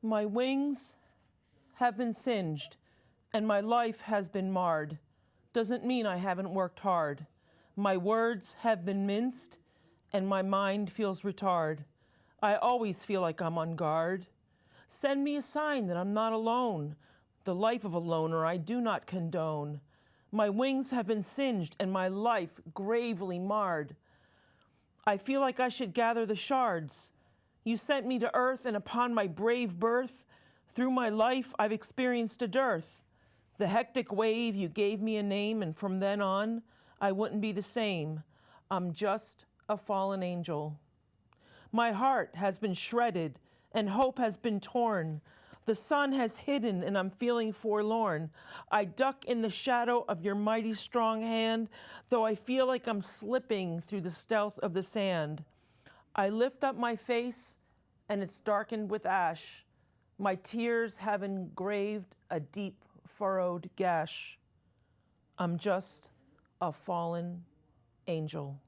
My wings have been singed and my life has been marred. Doesn't mean I haven't worked hard. My words have been minced and my mind feels retard. I always feel like I'm on guard. Send me a sign that I'm not alone. The life of a loner I do not condone. My wings have been singed and my life gravely marred. I feel like I should gather the shards. You sent me to earth, and upon my brave birth, through my life I've experienced a dearth. The hectic wave, you gave me a name, and from then on, I wouldn't be the same. I'm just a fallen angel. My heart has been shredded, and hope has been torn. The sun has hidden, and I'm feeling forlorn. I duck in the shadow of your mighty strong hand, though I feel like I'm slipping through the stealth of the sand. I lift up my face, and it's darkened with ash. My tears have engraved a deep furrowed gash. I'm just a fallen angel.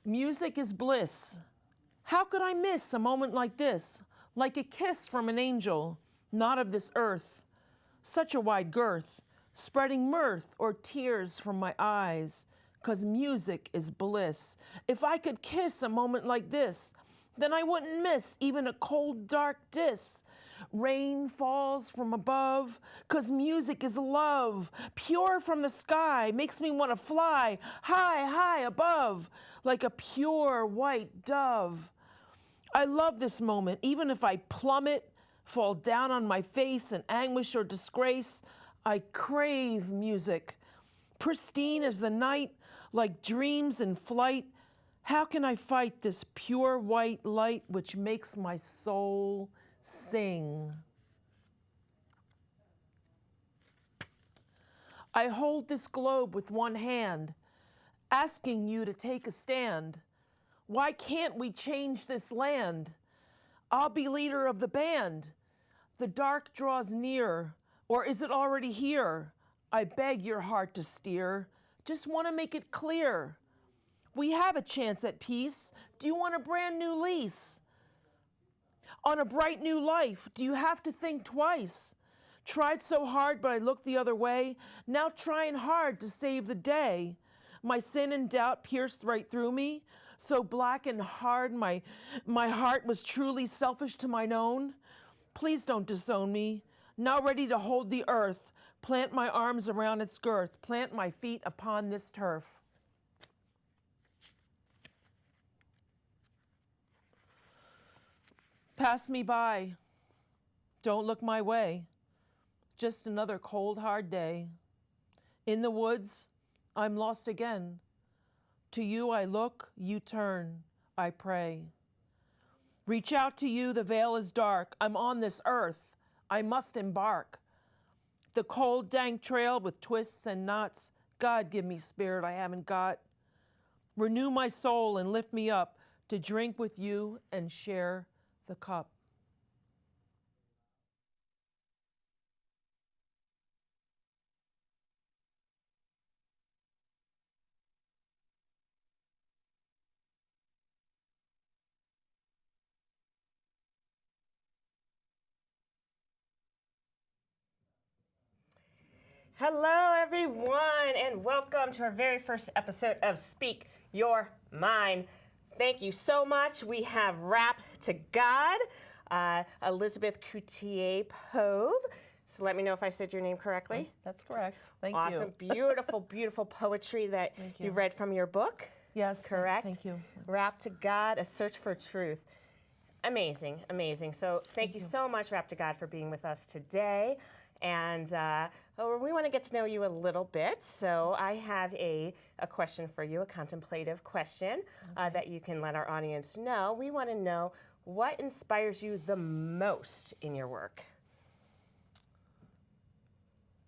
Music is bliss. How could I miss a moment like this? Like a kiss from an angel, not of this earth. Such a wide girth, spreading mirth or tears from my eyes, 'cause music is bliss. If I could kiss a moment like this, then I wouldn't miss even a cold, dark diss. Rain falls from above, 'cause music is love. Pure from the sky, makes me want to fly high, high above, like a pure white dove. I love this moment, even if I plummet, fall down on my face in anguish or disgrace. I crave music. Pristine as the night, like dreams in flight. How can I fight this pure white light which makes my soul sing? I hold this globe with one hand, asking you to take a stand. Why can't we change this land? I'll be leader of the band. The dark draws near, or is it already here? I beg your heart to steer. Just want to make it clear. We have a chance at peace. Do you want a brand new lease? On a bright new life, do you have to think twice? Tried so hard, but I looked the other way. Now trying hard to save the day. My sin and doubt pierced right through me. So black and hard, my heart was truly selfish to mine own. Please don't disown me. Now ready to hold the earth. Plant my arms around its girth. Plant my feet upon this turf. Pass me by. Don't look my way. Just another cold, hard day. In the woods, I'm lost again. To you I look, you turn, I pray. Reach out to you, the veil is dark. I'm on this earth, I must embark. The cold, dank trail with twists and knots. God, give me spirit I haven't got. Renew my soul and lift me up to drink with you and share the cup. Hello, everyone, and welcome to our very first episode of Speak Your Mind. Thank you so much. We have Rap to God, Elizabeth Coutier-Pove. So let me know if I said your name correctly. That's correct. Thank you. Awesome. Beautiful, beautiful poetry that you read from your book. Yes. Correct? Thank you. Rap to God, A Search for Truth. Amazing, amazing. So thank you so much, Rap to God, for being with us today. And we want to get to know you a little bit. So I have a question for you, a contemplative question that you can let our audience know. We want to know what inspires you the most in your work.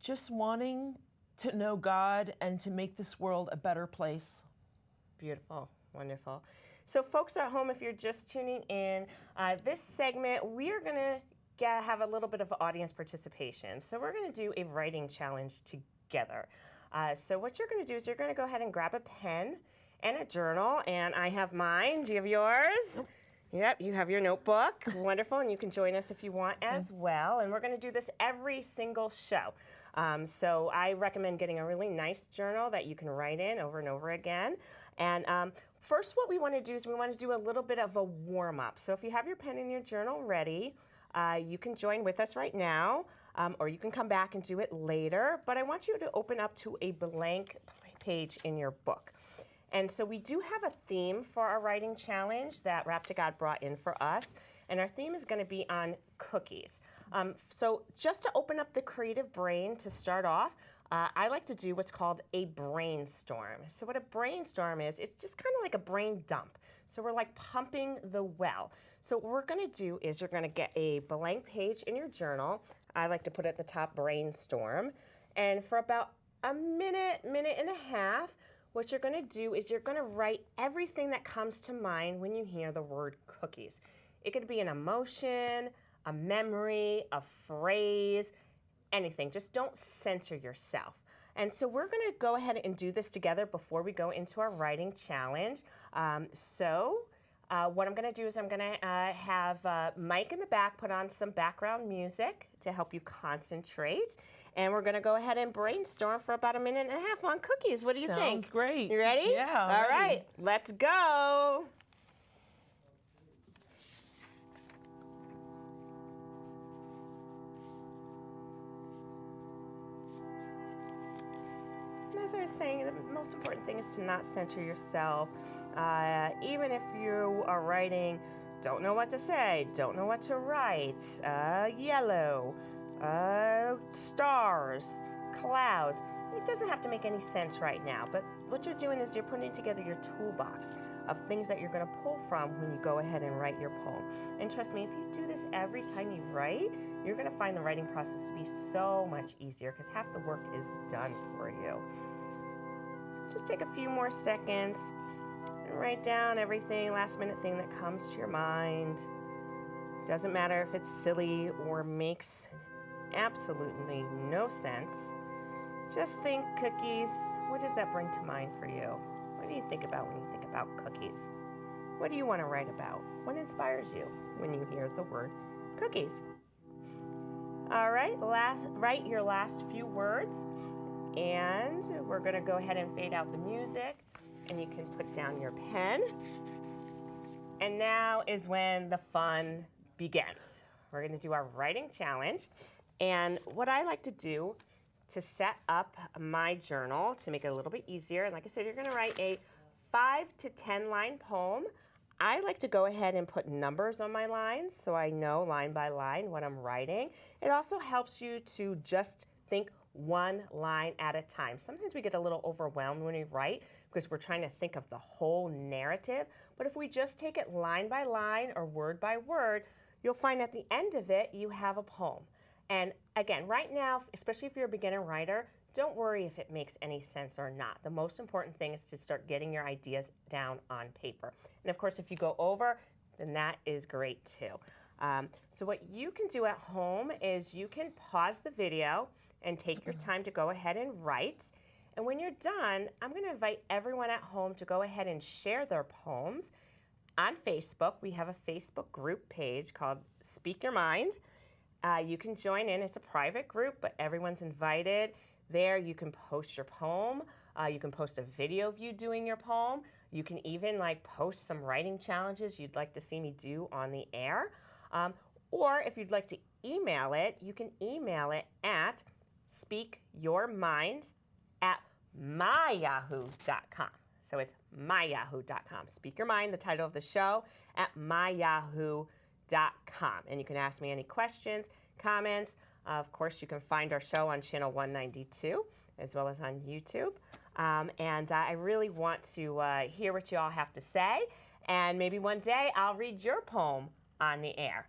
Just wanting to know God and to make this world a better place. Beautiful, wonderful. So folks at home, if you're just tuning in, this segment, we are going to have a little bit of audience participation. So we're going to do a writing challenge together. So what you're going to do is you're going to go ahead and grab a pen and a journal, and I have mine. Do you have yours? Nope. Yep, you have your notebook. Wonderful, and you can join us if you want as well. And we're going to do this every single show. So I recommend getting a really nice journal that you can write in over and over again. And first, what we want to do is we want to do a little bit of a warm-up. So if you have your pen and your journal ready, you can join with us right now, or you can come back and do it later. But I want you to open up to a blank page in your book. And so we do have a theme for our writing challenge that Rap to God brought in for us. And our theme is going to be on cookies. So just to open up the creative brain to start off, I like to do what's called a brainstorm. So what a brainstorm is, it's just kind of like a brain dump. So we're like pumping the well. So what we're going to do is you're going to get a blank page in your journal. I like to put at the top brainstorm. And for about a minute, minute and a half, what you're going to do is you're going to write everything that comes to mind when you hear the word cookies. It could be an emotion, a memory, a phrase, anything. Just don't censor yourself. And so we're going to go ahead and do this together before we go into our writing challenge. What I'm going to do is I'm going to have Mike in the back put on some background music to help you concentrate. And we're going to go ahead and brainstorm for about a minute and a half on cookies. What do you think? Sounds great. You ready? Yeah. All right, let's go. As I was saying, the most important thing is to not censor yourself. Even if you are writing, don't know what to say, don't know what to write, yellow, stars, clouds. It doesn't have to make any sense right now, but what you're doing is you're putting together your toolbox of things that you're going to pull from when you go ahead and write your poem. And trust me, if you do this every time you write, you're going to find the writing process to be so much easier because half the work is done for you. So just take a few more seconds and write down everything, last minute thing that comes to your mind. Doesn't matter if it's silly or makes absolutely no sense. Just think cookies. What does that bring to mind for you? What do you think about when you think about cookies? What do you want to write about? What inspires you when you hear the word cookies? All right, write your last few words, and we're going to go ahead and fade out the music, and you can put down your pen. And now is when the fun begins. We're going to do our writing challenge, and what I like to do to set up my journal to make it a little bit easier, and like I said, you're going to write a 5 to 10 line poem. I like to go ahead and put numbers on my lines so I know line by line what I'm writing. It also helps you to just think one line at a time. Sometimes we get a little overwhelmed when we write because we're trying to think of the whole narrative. But if we just take it line by line or word by word, you'll find at the end of it you have a poem. And again, right now, especially if you're a beginner writer, don't worry if it makes any sense or not. The most important thing is to start getting your ideas down on paper. And of course, if you go over, then that is great too. So what you can do at home is you can pause the video and take your time to go ahead and write. And when you're done, I'm going to invite everyone at home to go ahead and share their poems. On Facebook, we have a Facebook group page called Speak Your Mind. You can join in. It's a private group, but everyone's invited. There you can post your poem. You can post a video of you doing your poem. You can even post some writing challenges you'd like to see me do on the air. Or if you'd like to email it, you can email it at speakyourmind@myyahoo.com. So it's myyahoo.com. Speak Your Mind, the title of the show, at myyahoo.com. And you can ask me any questions, comments. Of course, you can find our show on channel 192 as well as on YouTube. And I really want to hear what you all have to say. And maybe one day I'll read your poem on the air.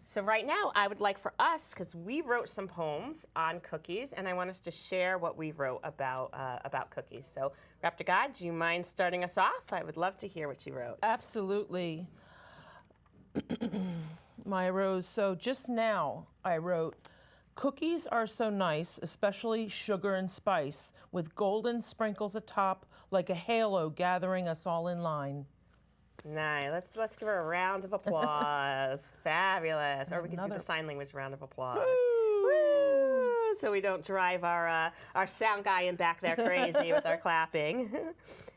So right now, I would like for us, because we wrote some poems on cookies, and I want us to share what we wrote about cookies. So, Rap to God, do you mind starting us off? I would love to hear what you wrote. Absolutely. Maya Rose. So just now I wrote, Cookies are so nice, especially sugar and spice, with golden sprinkles atop like a halo gathering us all in line. Nice. Let's give her a round of applause. Fabulous. Or we could do the sign language round of applause. Woo! So we don't drive our sound guy in back there crazy with our clapping.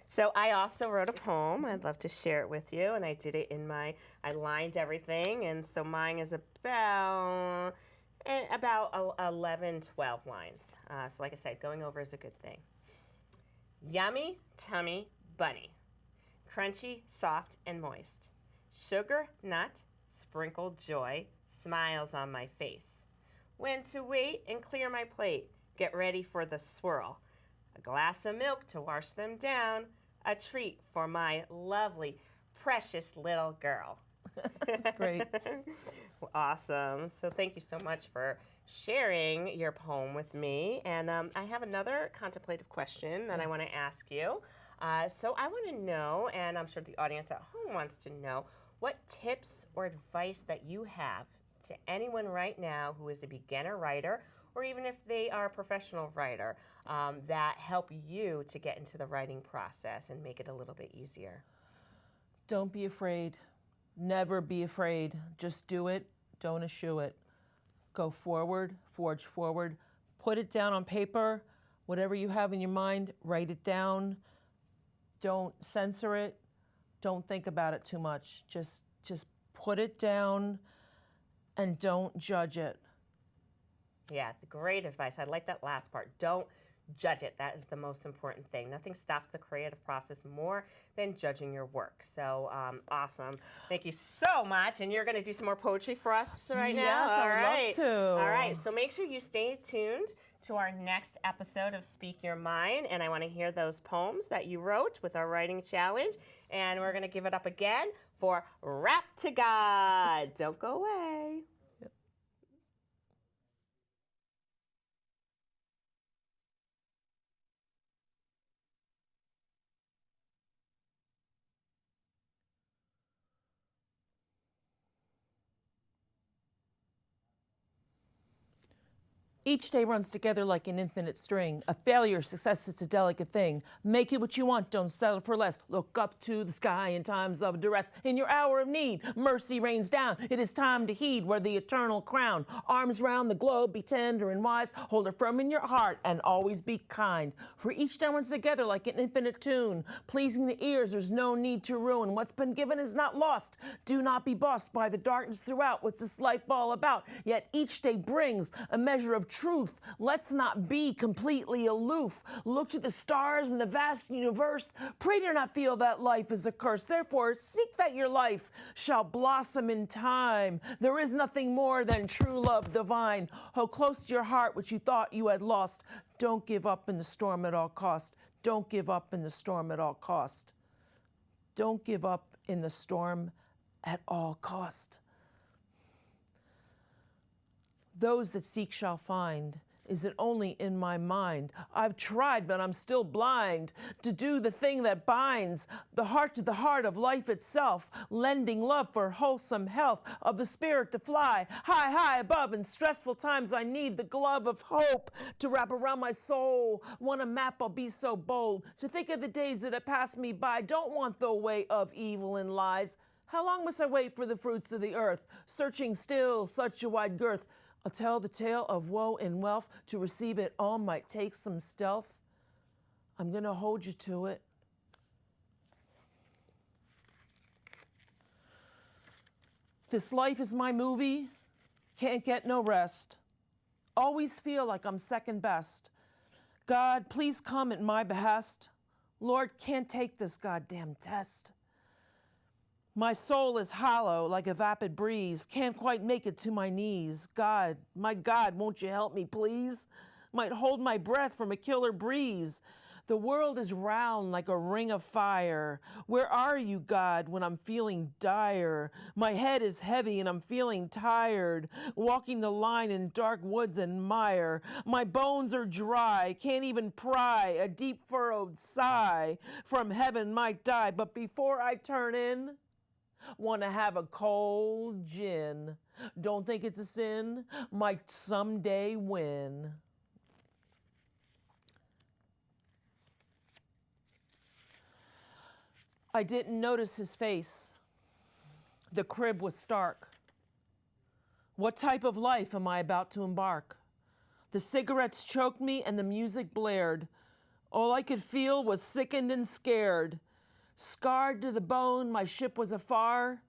So I also wrote a poem. I'd love to share it with you, and I did it I lined everything, and so mine is about 11, 12 lines. So like I said, going over is a good thing. Yummy tummy bunny. Crunchy, soft, and moist. Sugar, nut, sprinkled joy, smiles on my face. When to wait and clear my plate, get ready for the swirl. A glass of milk to wash them down, a treat for my lovely, precious little girl. That's great. Awesome. So thank you so much for sharing your poem with me. And I have another contemplative question that I want to ask you. So I want to know, and I'm sure the audience at home wants to know, what tips or advice that you have to anyone right now who is a beginner writer, or even if they are a professional writer, that help you to get into the writing process and make it a little bit easier. Don't be afraid. Never be afraid. Just do it. Don't eschew it. Go forward, forge forward. Put it down on paper. Whatever you have in your mind, write it down. Don't censor it. Don't think about it too much. Just put it down and don't judge it. Yeah, great advice. I like that last part. Don't judge it. That is the most important thing. Nothing stops the creative process more than judging your work. So awesome. Thank you so much. And you're going to do some more poetry for us right now? Yes, I would love to. All right. So make sure you stay tuned to our next episode of Speak Your Mind. And I want to hear those poems that you wrote with our writing challenge. And we're going to give it up again for Rap to God. Don't go away. Each day runs together like an infinite string. A failure, success, it's a delicate thing. Make it what you want, don't settle for less. Look up to the sky in times of duress. In your hour of need, mercy rains down. It is time to heed where the eternal crown. Arms round the globe, be tender and wise. Hold it firm in your heart and always be kind. For each day runs together like an infinite tune. Pleasing the ears, there's no need to ruin. What's been given is not lost. Do not be bossed by the darkness throughout. What's this life all about? Yet each day brings a measure of truth. Let's not be completely aloof. Look to the stars and the vast universe. Pray to not feel that life is a curse. Therefore, seek that your life shall blossom in time. There is nothing more than true love divine. Hold close to your heart what you thought you had lost. Don't give up in the storm at all cost. Don't give up in the storm at all cost. Don't give up in the storm at all cost. Those that seek shall find. Is it only in my mind? I've tried, but I'm still blind to do the thing that binds the heart to the heart of life itself, lending love for wholesome health of the spirit to fly high, high above. In stressful times, I need the glove of hope to wrap around my soul. Want a map, I'll be so bold to think of the days that have passed me by. Don't want the way of evil and lies. How long must I wait for the fruits of the earth? Searching still such a wide girth. I'll tell the tale of woe and wealth. To receive it all might take some stealth. I'm going to hold you to it. This life is my movie. Can't get no rest. Always feel like I'm second best. God, please come at my behest. Lord, can't take this goddamn test. My soul is hollow like a vapid breeze. Can't quite make it to my knees. God, my God, won't you help me, please? Might hold my breath from a killer breeze. The world is round like a ring of fire. Where are you, God, when I'm feeling dire? My head is heavy and I'm feeling tired. Walking the line in dark woods and mire. My bones are dry, can't even pry. A deep furrowed sigh from heaven might die. But before I turn in, Want to have a cold gin. Don't think it's a sin. Might someday win. I didn't notice his face. The crib was stark. What type of life am I about to embark? The cigarettes choked me and the music blared. All I could feel was sickened and scared. Scarred to the bone, my ship was afar.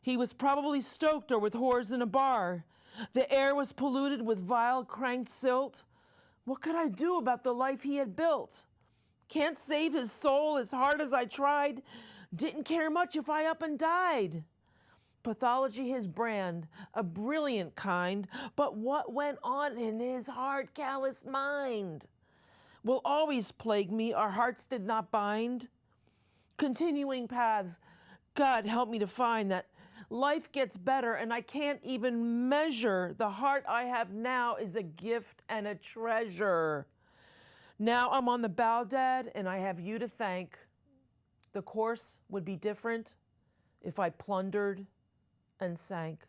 He was probably stoked or with whores in a bar. The air was polluted with vile cranked silt. What could I do about the life he had built? Can't save his soul as hard as I tried. Didn't care much if I up and died. Pathology his brand, a brilliant kind, but what went on in his hard, calloused mind will always plague me, our hearts did not bind. Continuing paths, God help me to find that life gets better and I can't even measure. The heart I have now is a gift and a treasure. Now I'm on the Baldad and I have you to thank. The course would be different if I plundered and sank.